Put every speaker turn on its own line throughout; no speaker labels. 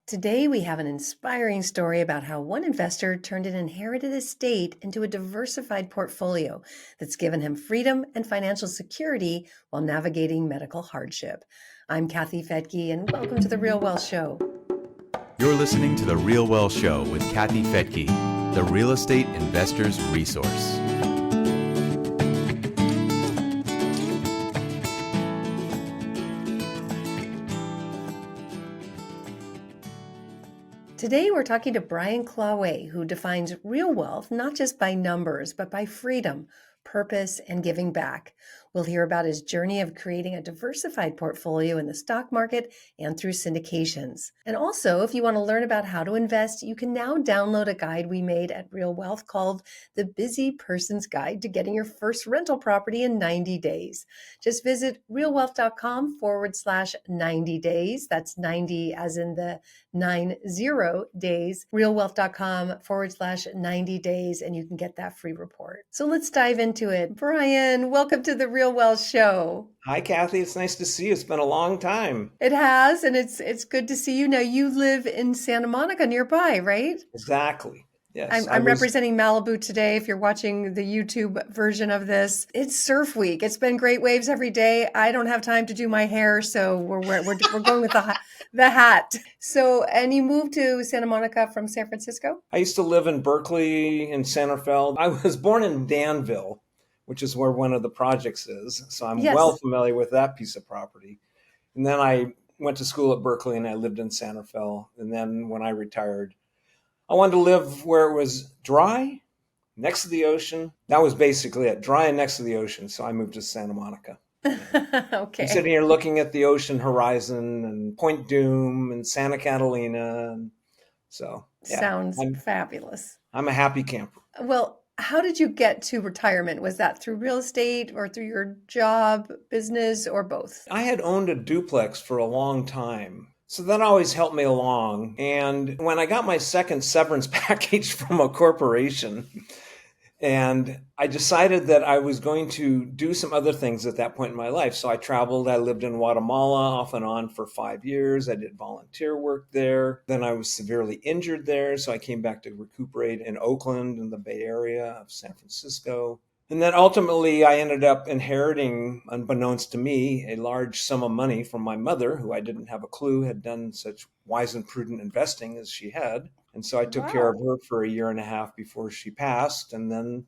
Today, we have an inspiring story about how one investor turned an inherited estate into a diversified portfolio that's given him freedom and financial security while navigating medical hardship. I'm Kathy Fetke, and welcome to the Real Wealth Show.
You're listening to The Real Wealth Show with Kathy Fetke, the real estate investor's resource.
Today, we're talking to Bryan Caulwe, who defines real wealth not just by numbers, but by freedom, purpose, and giving back. We'll hear about his journey of creating a diversified portfolio in the stock market and through syndications. And also, if you want to learn about how to invest, you can now download a guide we made at Real Wealth called The Busy Person's Guide to Getting Your First Rental Property in 90 Days. Just visit realwealth.com/90 days. That's 90 as in the 90 days. realwealth.com/90 days, and you can get that free report. So let's dive into it. Bryan, welcome to the Real Wealth Show.
Hi, Kathy. It's nice to see you. It's been a long time.
It has, and it's good to see you. Now, you live in Santa Monica nearby, right?
Exactly. Yes.
I'm representing Malibu today. If you're watching the YouTube version of this, it's surf week. It's been great waves every day. I don't have time to do my hair, so we're going with the hat. So, and you moved to Santa Monica from San Francisco?
I used to live in Berkeley and Santa Fe. I was born in Danville, which is where one of the projects is. So I'm well familiar with that piece of property. And then I went to school at Berkeley and I lived in Santa Fe. And then when I retired, I wanted to live where it was dry, next to the ocean. That was basically it, dry and next to the ocean. So I moved to Santa Monica.
Okay.
I'm sitting here looking at the ocean horizon and Point Dume and Santa Catalina. And so yeah,
Sounds fabulous.
I'm a happy camper.
Well, how did you get to retirement? Was that through real estate or through your job, business, or both?
I had owned a duplex for a long time. So that always helped me along. And when I got my second severance package from a corporation, and I decided that I was going to do some other things at that point in my life. So I traveled. I lived in Guatemala off and on for 5 years. I did volunteer work there. Then I was severely injured there. So I came back to recuperate in Oakland in the Bay Area of San Francisco. And then ultimately I ended up inheriting, unbeknownst to me, a large sum of money from my mother, who I didn't have a clue had done such wise and prudent investing as she had. And so I took care of her for a year and a half before she passed, and then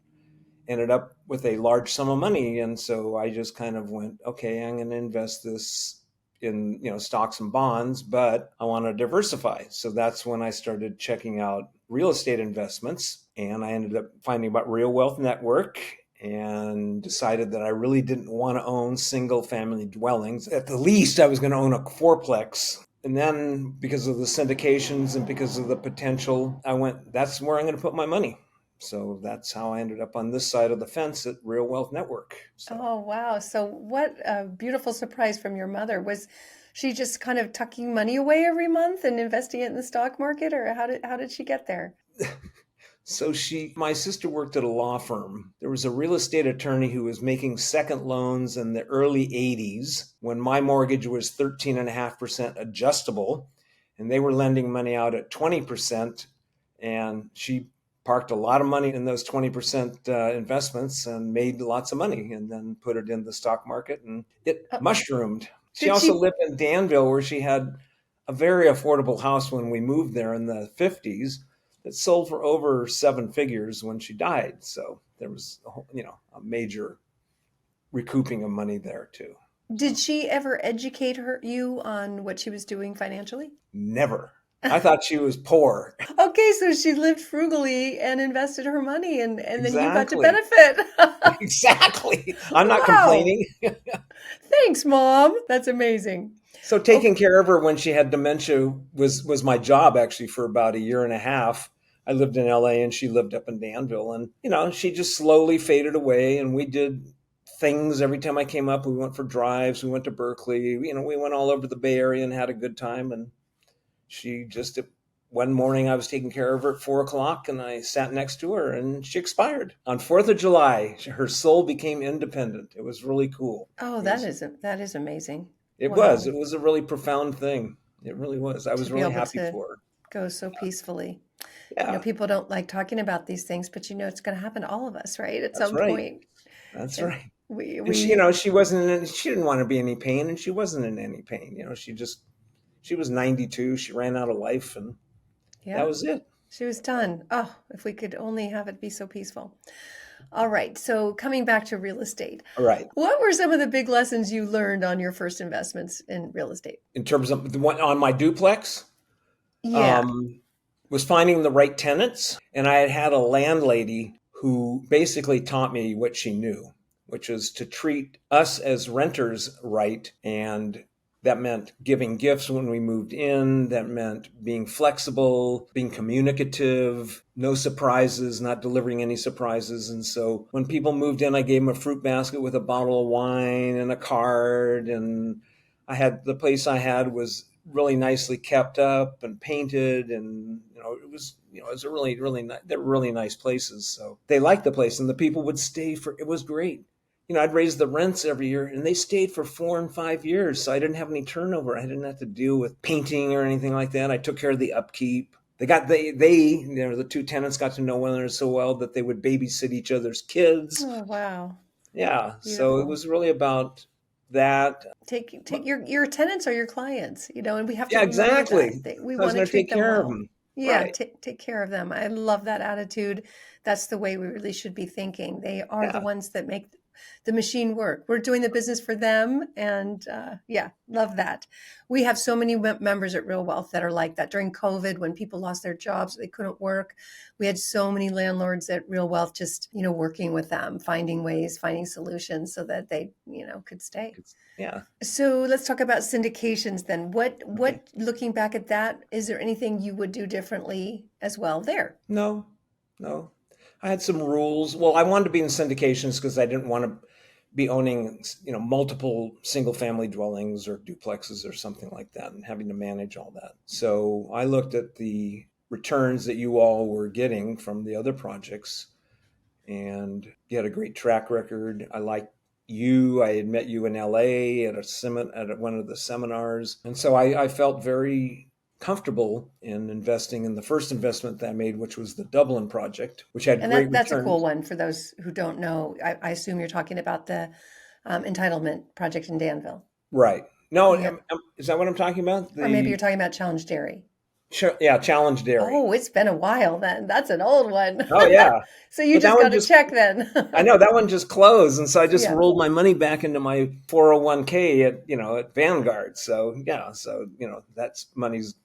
ended up with a large sum of money. And so I just kind of went, okay, I'm going to invest this in, stocks and bonds, but I want to diversify. So that's when I started checking out real estate investments, and I ended up finding about Real Wealth Network and decided that I really didn't want to own single family dwellings. At the least, I was going to own a fourplex. And then because of the syndications and because of the potential, I went, that's where I'm going to put my money. So that's how I ended up on this side of the fence at Real Wealth Network. So.
Oh, wow. So what a beautiful surprise from your mother. Was she just kind of tucking money away every month and investing it in the stock market, or how did she get there?
So my sister worked at a law firm. There was a real estate attorney who was making second loans in the early 80s when my mortgage was 13.5% adjustable, and they were lending money out at 20%. And she parked a lot of money in those 20% investments and made lots of money, and then put it in the stock market, and it mushroomed. She also lived in Danville, where she had a very affordable house when we moved there in the 50s. It sold for over 7 figures when she died. So there was, a major recouping of money there too.
Did she ever educate you on what she was doing financially?
Never. I thought she was poor.
Okay, so she lived frugally and invested her money, and then you got to
Exactly.
benefit.
Exactly. I'm not complaining.
Thanks, Mom. That's amazing.
So taking care of her when she had dementia was my job, actually, for about a year and a half. I lived in LA and she lived up in Danville, and she just slowly faded away, and we did things every time I came up. We went for drives, we went to Berkeley, we went all over the Bay Area and had a good time. And she just, one morning I was taking care of her at 4:00 and I sat next to her and she expired on 4th of July. Her soul became independent. It was really cool.
Oh, that is amazing.
It was a really profound thing. It really was. I
to
was
be
really
able
happy
to
for her.
go so peacefully.
Yeah,
People don't like talking about these things, but it's going to happen to all of us, right? At
that's
some
right.
point.
That's
And
right. And she,
we,
she wasn't she didn't want to be in any pain, and she wasn't in any pain. She was 92. She ran out of life, and that
yeah,
was it.
she was done. Oh, if we could only have it be so peaceful. All right. So coming back to real estate,
All right.
what were some of the big lessons you learned on your first investments in real estate?
In terms of the one on my duplex,
Yeah.
um, was finding the right tenants. And I had had a landlady who basically taught me what she knew, which was to treat us as renters right. And that meant giving gifts when we moved in. That meant being flexible, being communicative, no surprises, not delivering any surprises. And so when people moved in, I gave them a fruit basket with a bottle of wine and a card. And the place I had was really nicely kept up and painted, and it was a they're really nice places, so they liked the place, and the people would stay for it was great. I'd raise the rents every year, and they stayed for 4 and 5 years, so I didn't have any turnover. I didn't have to deal with painting or anything like that. I took care of the upkeep. The two tenants got to know one another so well that they would babysit each other's kids.
Oh, wow.
Yeah, so it
Beautiful.
was really about that.
Take your tenants are your clients, and we have to
Yeah,
remember that,
exactly.
we
I was
want to
going to
treat
take
them
care of
well.
them.
Yeah,
Right.
take care of them. I love that attitude. That's the way we really should be thinking. They are the
Yeah.
ones that make the machine work. We're doing the business for them, and yeah, love that. We have so many members at Real Wealth that are like that. During COVID, when people lost their jobs, they couldn't work. We had so many landlords at Real Wealth just working with them, finding ways, finding solutions so that they could stay.
Yeah.
So let's talk about syndications then. What
Okay.
looking back at that, is there anything you would do differently as well there?
No, no. I had some rules. Well, I wanted to be in syndications because I didn't want to be owning, multiple single family dwellings or duplexes or something like that and having to manage all that. So I looked at the returns that you all were getting from the other projects, and you had a great track record. I liked you. I had met you in LA at at one of the seminars. And so I felt very comfortable in investing in the first investment that I made, which was the Dublin project, which had
And
great
that's a cool
returns.
one for those who don't know. I assume you're talking about the entitlement project in Danville.
Right. No,
Yeah.
is that what I'm talking about?
Or maybe you're talking about Challenge Dairy.
Yeah, Challenge Dairy.
Oh, it's been a while then. That's an old one.
Oh, yeah.
So you
But that
just
one
got a
just,
check then.
I know that one just closed. And so I just
Yeah.
rolled my money back into my 401k at Vanguard. So, yeah. So, that's money's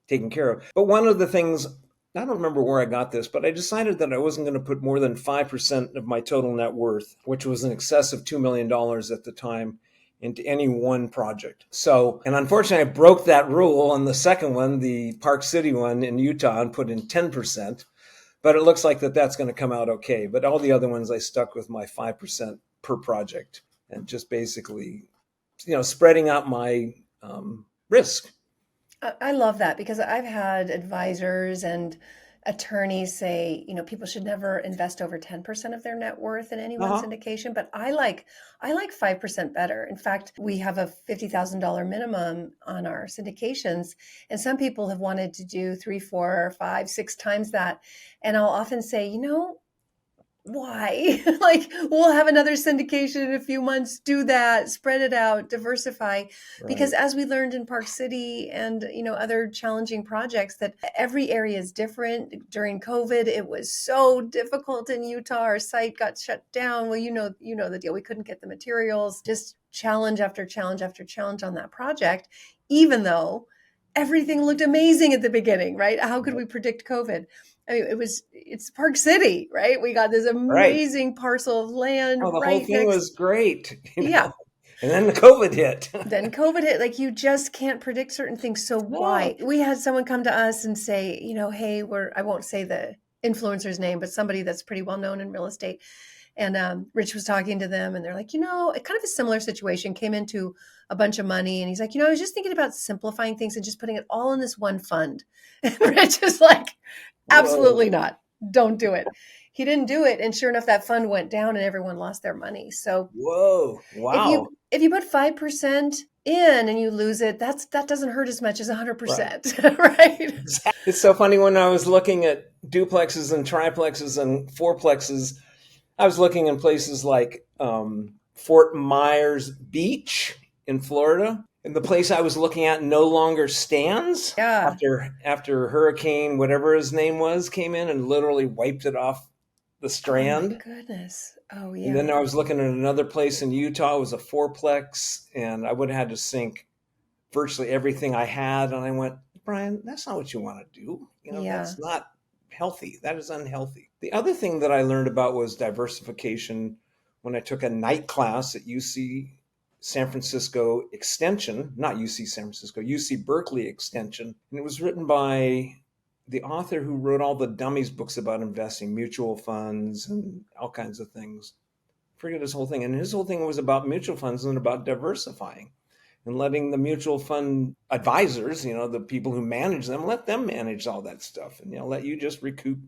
taken care of. But one of the things, I don't remember where I got this, but I decided that I wasn't going to put more than 5% of my total net worth, which was in excess of $2 million at the time, into any one project. So, and unfortunately, I broke that rule on the second one, the Park City one in Utah, and put in 10%. But it looks like that's going to come out okay. But all the other ones, I stuck with my 5% per project, and just basically, spreading out my risk.
I love that because I've had advisors and attorneys say, people should never invest over 10% of their net worth in any one
Uh-huh.
syndication, but I like 5% better. In fact, we have a $50,000 minimum on our syndications, and some people have wanted to do 3, 4, 5, 6 times that. And I'll often say, why? Like, we'll have another syndication in a few months. Do that, spread it out, diversify. Because
Right.
as we learned in Park City and other challenging projects, that every area is different. During COVID, it was so difficult in Utah. Our site got shut down. Well, you know the deal. We couldn't get the materials. Just challenge after challenge after challenge on that project, even though everything looked amazing at the beginning, right? How could we predict COVID? I mean, it's Park City, right? We got this
Right.
amazing parcel of land
Oh, the whole
right
thing
next.
was great,
Yeah.
And then the COVID hit.
Then COVID hit. Like, you just can't predict certain things. So why?
No.
We had someone come to us and say, hey, I won't say the influencer's name, but somebody that's pretty well known in real estate. And Rich was talking to them, and they're like, kind of a similar situation, came into a bunch of money. And he's like, I was just thinking about simplifying things and just putting it all in this one fund. And Rich is like, absolutely
Whoa.
not. Don't do it. he didn't do it. And sure enough, that fund went down and everyone lost their money. So
Whoa.
if
Wow.
you put 5% in and you lose it, that doesn't hurt as much as
Right.
100%, right?
It's so funny when I was looking at duplexes and triplexes and fourplexes, I was looking in places like Fort Myers Beach in Florida. And the place I was looking at no longer stands
Yeah.
after Hurricane, whatever his name was, came in and literally wiped it off the
Oh my
strand.
goodness. Oh
And then
yeah.
I was looking at another place in Utah. It was a fourplex, and I would have had to sink virtually everything I had. And I went, Bryan, that's not what you want to do.
Yeah.
That's not healthy. That is unhealthy. The other thing that I learned about was diversification when I took a night class at UC San Francisco Extension, not UC San Francisco, UC Berkeley Extension. And it was written by the author who wrote all the dummies books about investing, mutual funds and all kinds of things. Forget his whole thing. And his whole thing was about mutual funds and about diversifying and letting the mutual fund advisors, the people who manage them, let them manage all that stuff and, let you just recoup,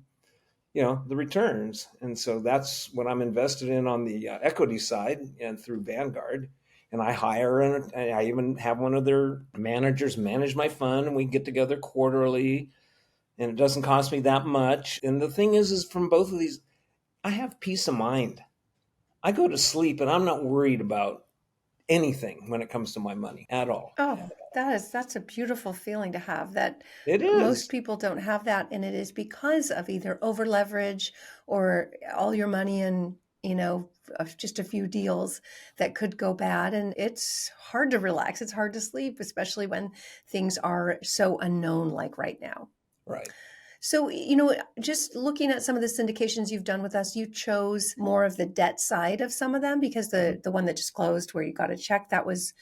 the returns. And so that's what I'm invested in on the equity side and through Vanguard. And I hire and I even have one of their managers manage my fund, and we get together quarterly, and it doesn't cost me that much. And the thing is from both of these, I have peace of mind. I go to sleep and I'm not worried about anything when it comes to my money at all.
Oh, that's a beautiful feeling to have, that
It
most
is.
people don't have that. And it is because of either over leverage or all your money in, of just a few deals that could go bad. And it's hard to relax. It's hard to sleep, especially when things are so unknown like right now.
Right.
So, just looking at some of the syndications you've done with us, you chose more of the debt side of some of them, because the one that just closed where you got a check, that was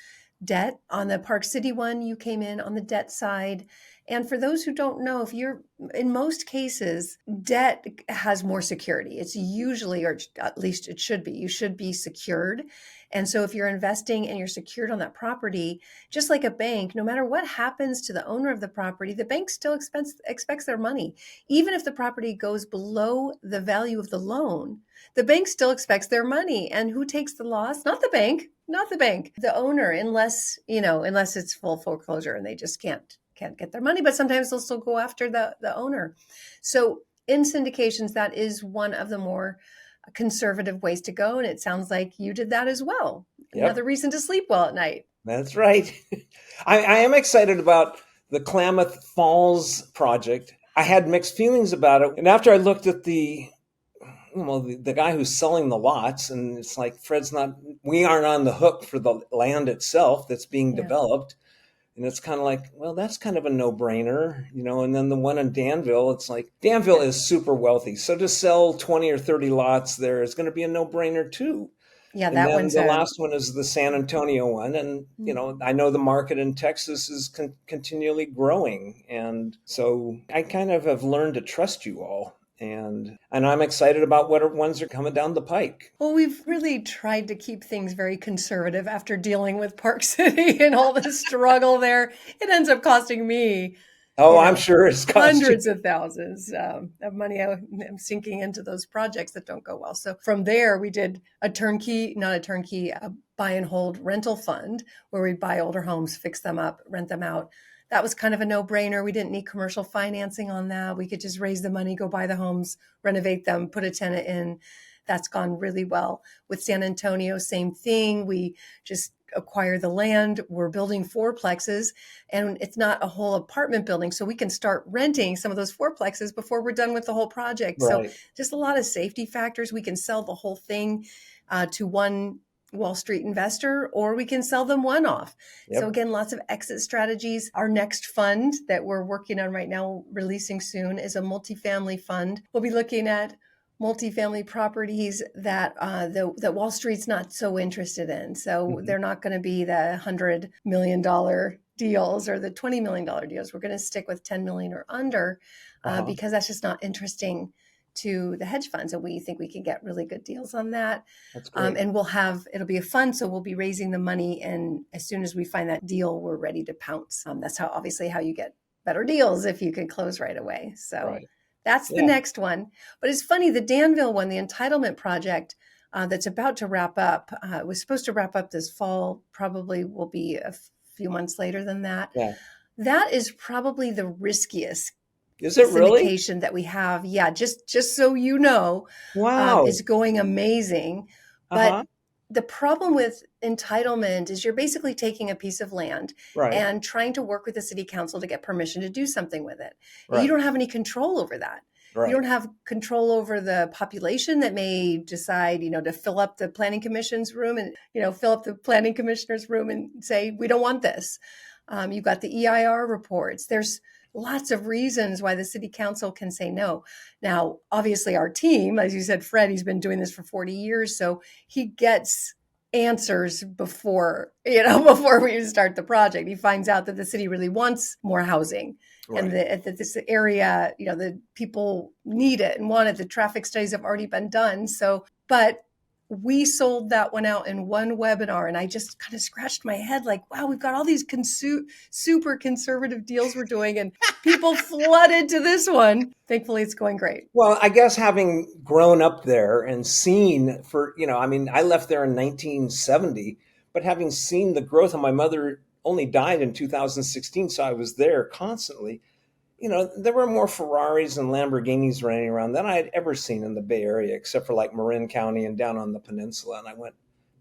debt. On the Park City one, you came in on the debt side. And for those who don't know, if you're in most cases, debt has more security. It's usually, or at least it should be, you should be secured. And so if you're investing and you're secured on that property, just like a bank, no matter what happens to the owner of the property, the bank still expects their money. Even if the property goes below the value of the loan, the bank still expects their money. And who takes the loss? Not the bank, the owner, unless it's full foreclosure and they just can't get their money. But sometimes they'll still go after the owner. So in syndications, that is one of the more conservative ways to go. And it sounds like you did that as well.
Yep.
Another reason to sleep well at night.
That's right. I am excited about the Klamath Falls project. I had mixed feelings about it. And after I looked at the guy who's selling the lots, and it's like, we aren't on the hook for the land itself that's being developed. And it's kind of like, well, that's kind of a no-brainer, and then the one in Danville, it's like, Danville is super wealthy. So to sell 20 or 30 lots there is going to be a no-brainer too.
Yeah,
And
that
then
one's
the last one is the San Antonio one. And, I know the market in Texas is continually growing. And so I kind of have learned to trust you all. And I'm excited about what ones are coming down the pike.
Well, we've really tried to keep things very conservative after dealing with Park City and all the struggle there. It ends up costing me,
I'm sure it's
hundreds of thousands of money I'm sinking into those projects that don't go well. So from there, we did a buy and hold rental fund where we'd buy older homes, fix them up, rent them out. That was kind of a no-brainer. We didn't need commercial financing on that. We could just raise the money, go buy the homes, renovate them, put a tenant in. That's gone really well. With San Antonio, same thing. We just acquire the land. We're building fourplexes, and it's not a whole apartment building. So we can start renting some of those fourplexes before we're done with the whole project.
Right.
So just a lot of safety factors. We can sell the whole thing to one Wall Street investor, or we can sell them one off.
Yep.
So again, lots of exit strategies. Our next fund that we're working on right now, releasing soon, is a multifamily fund. We'll be looking at multifamily properties that that Wall Street's not so interested in. So they're not going to be the $100 million deals or the $20 million deals. We're going to stick with 10 million or under because that's just not interesting to the hedge funds. And we think we can get really good deals on that.
That's great.
And it'll be a fund. So we'll be raising the money. And as soon as we find that deal, we're ready to pounce. That's obviously how you get better deals if you can close right away. So That's the
Yeah.
next one. But it's funny, the Danville one, the entitlement project that's about to wrap up, was supposed to wrap up this fall, probably will be a few months later than that.
Yeah.
That is probably the riskiest
Is it really?
syndication that we have. Yeah, just so you know,
Wow.
it's going amazing. But
Uh-huh.
the problem with entitlement is you're basically taking a piece of land
Right.
and trying to work with the city council to get permission to do something with it. And you
Right.
don't have any control over that. You
Right.
don't have control over the population that may decide, to fill up the planning commission's room and, fill up the planning commissioner's room and say, we don't want this. You've got the EIR reports. There's lots of reasons why the city council can say no. Now, obviously our team, as you said, Fred, he's been doing this for 40 years. So he gets answers before we start the project. He finds out that the city really wants more housing.
Right.
And that this area, the people need it and want it. The traffic studies have already been done. So, but we sold that one out in one webinar, and I just kind of scratched my head like, wow, we've got all these super conservative deals we're doing, and people flooded to this one. Thankfully, it's going great.
Well, I guess having grown up there and seen I left there in 1970, but having seen the growth, and my mother only died in 2016, so I was there constantly. There were more Ferraris and Lamborghinis running around than I had ever seen in the Bay Area, except for like Marin County and down on the peninsula. And I went,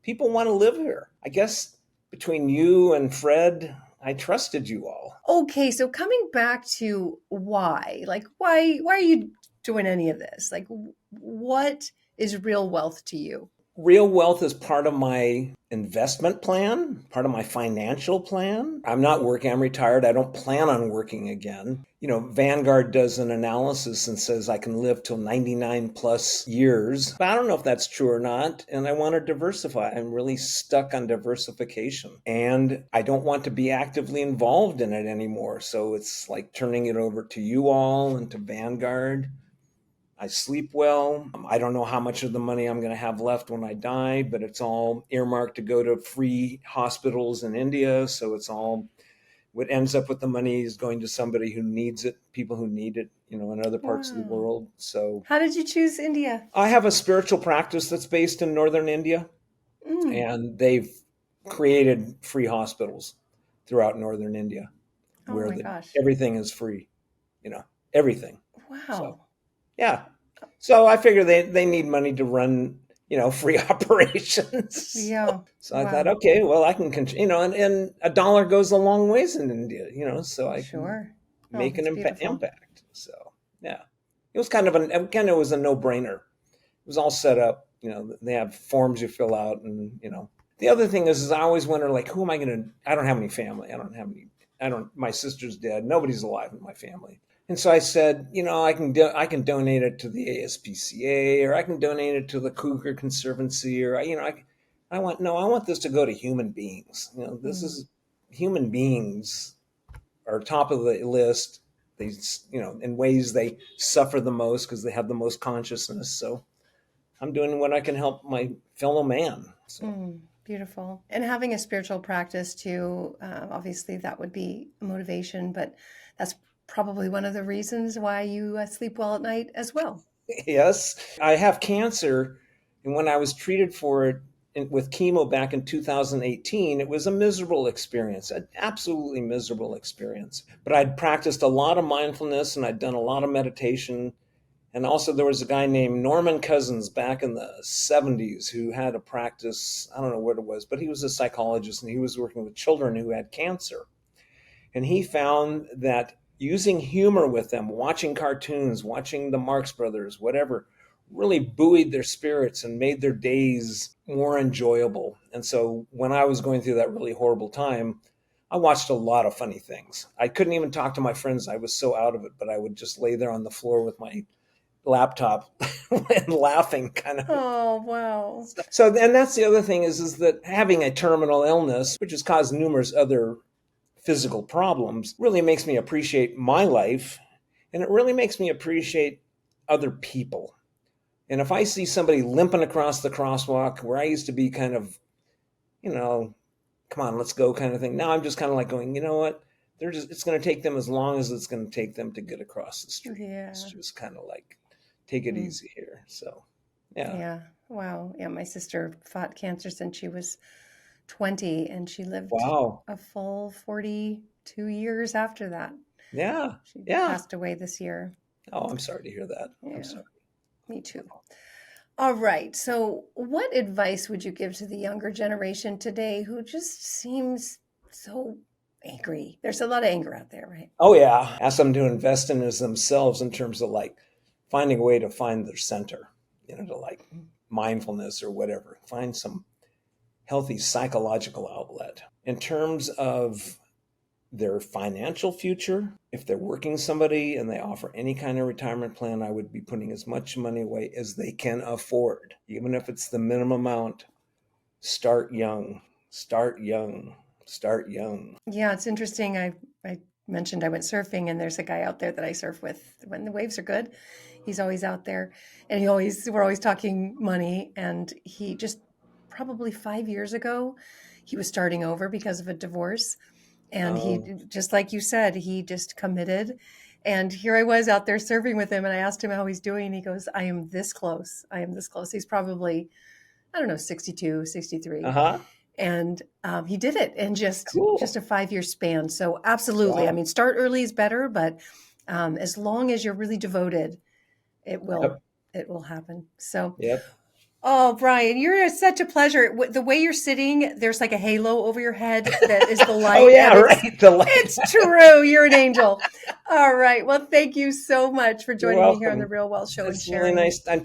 people want to live here. I guess between you and Fred, I trusted you all.
Okay, so coming back to why are you doing any of this? Like, what is real wealth to you?
Real wealth is part of my investment plan, part of my financial plan. I'm not working, I'm retired. I don't plan on working again. Vanguard does an analysis and says I can live till 99 plus years. But I don't know if that's true or not. And I want to diversify. I'm really stuck on diversification. And I don't want to be actively involved in it anymore. So it's like turning it over to you all and to Vanguard. I sleep well. I don't know how much of the money I'm going to have left when I die, but it's all earmarked to go to free hospitals in India. So it's all what ends up with the money is going to somebody who needs it, people who need it, in other parts of the world. So
how did you choose India?
I have a spiritual practice that's based in northern India, and they've created free hospitals throughout northern India where everything is free, everything.
Wow.
So, yeah. So I figure they need money to run, free operations.
Yeah.
So I thought, okay, well, I can, and a dollar goes a long ways in India, so I can make an impact. So, yeah, it was kind of it was a no-brainer. It was all set up, they have forms you fill out and, the other thing is I always wonder, like, who am I going to, I don't have any family. My sister's dead. Nobody's alive in my family. And so I said, I can donate it to the ASPCA, or I can donate it to the Cougar Conservancy, or I want this to go to human beings. This is human beings are top of the list. They, in ways they suffer the most because they have the most consciousness. So I'm doing what I can help my fellow man. So.
Beautiful. And having a spiritual practice too, obviously that would be a motivation, but that's probably one of the reasons why you sleep well at night as well.
Yes. I have cancer. And when I was treated for it with chemo back in 2018, it was a miserable experience, an absolutely miserable experience. But I'd practiced a lot of mindfulness and I'd done a lot of meditation. And also there was a guy named Norman Cousins back in the 70s who had a practice, I don't know what it was, but he was a psychologist and he was working with children who had cancer. And he found that using humor with them, watching cartoons, watching the Marx Brothers, whatever, really buoyed their spirits and made their days more enjoyable. And so when I was going through that really horrible time, I watched a lot of funny things. I couldn't even talk to my friends. I was so out of it, but I would just lay there on the floor with my laptop and laughing kind of.
Oh, wow.
So, and that's the other thing is that having a terminal illness, which has caused numerous other physical problems, really makes me appreciate my life, and it really makes me appreciate other people. And if I see somebody limping across the crosswalk where I used to be kind of, come on, let's go kind of thing. Now I'm just kind of like going, you know what? it's going to take them as long as it's going to take them to get across the street.
Yeah.
It's just kind of like, take it easy here. So, yeah.
Yeah. Wow. Yeah. My sister fought cancer since she was 20, and she lived
Wow.
a full 42 years after that.
Yeah.
She
Yeah.
passed away this year.
Oh, I'm sorry to hear that.
Yeah.
I'm sorry.
Me too. All right. So, what advice would you give to the younger generation today who just seems so angry? There's a lot of anger out there, right?
Oh, yeah. Ask them to invest in themselves in terms of like finding a way to find their center, to like mindfulness or whatever. Find some healthy psychological outlet. In terms of their financial future, if they're working somebody and they offer any kind of retirement plan, I would be putting as much money away as they can afford. Even if it's the minimum amount, start young, start young, start young.
Yeah, it's interesting. I mentioned I went surfing, and there's a guy out there that I surf with when the waves are good. He's always out there, and we're always talking money. And he just probably 5 years ago, he was starting over because of a divorce. And he, just like you said, he just committed. And here I was out there surfing with him, and I asked him how he's doing. And he goes, I am this close. I am this close. He's probably, 62, 63.
Uh-huh.
And he did it in just a 5-year span. So absolutely.
Wow.
I mean, start early is better, but as long as you're really devoted, it will happen. So,
Yep.
Oh, Bryan, you're such a pleasure. The way you're sitting, there's like a halo over your head that is the light.
Oh, yeah, right. The light.
It's true. You're an angel. All right. Well, thank you so much for joining me here on the Real Wealth Show and
It's
sharing.
really nice. I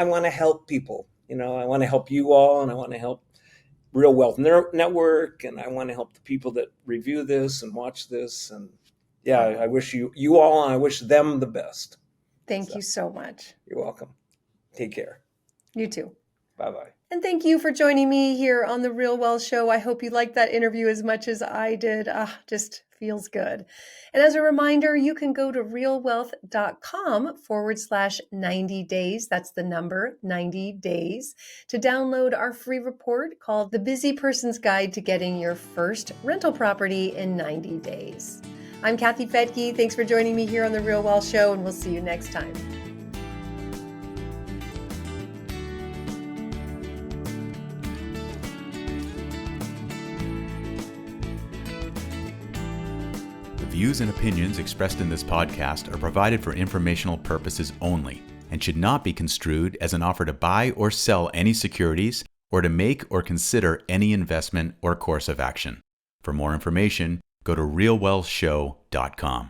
want to help people. I want to help you all, and I want to help Real Wealth Network, and I want to help the people that review this and watch this. And yeah, I wish you all, and I wish them the best.
Thank you so much.
You're welcome. Take care.
You too.
Bye-bye.
And thank you for joining me here on the Real Wealth Show. I hope you liked that interview as much as I did. Just feels good. And as a reminder, you can go to realwealth.com/90 days. That's the number 90 days to download our free report called The Busy Person's Guide to Getting Your First Rental Property in 90 Days. I'm Kathy Fettke. Thanks for joining me here on the Real Wealth Show, and we'll see you next time.
Views and opinions expressed in this podcast are provided for informational purposes only and should not be construed as an offer to buy or sell any securities or to make or consider any investment or course of action. For more information, go to realwealthshow.com.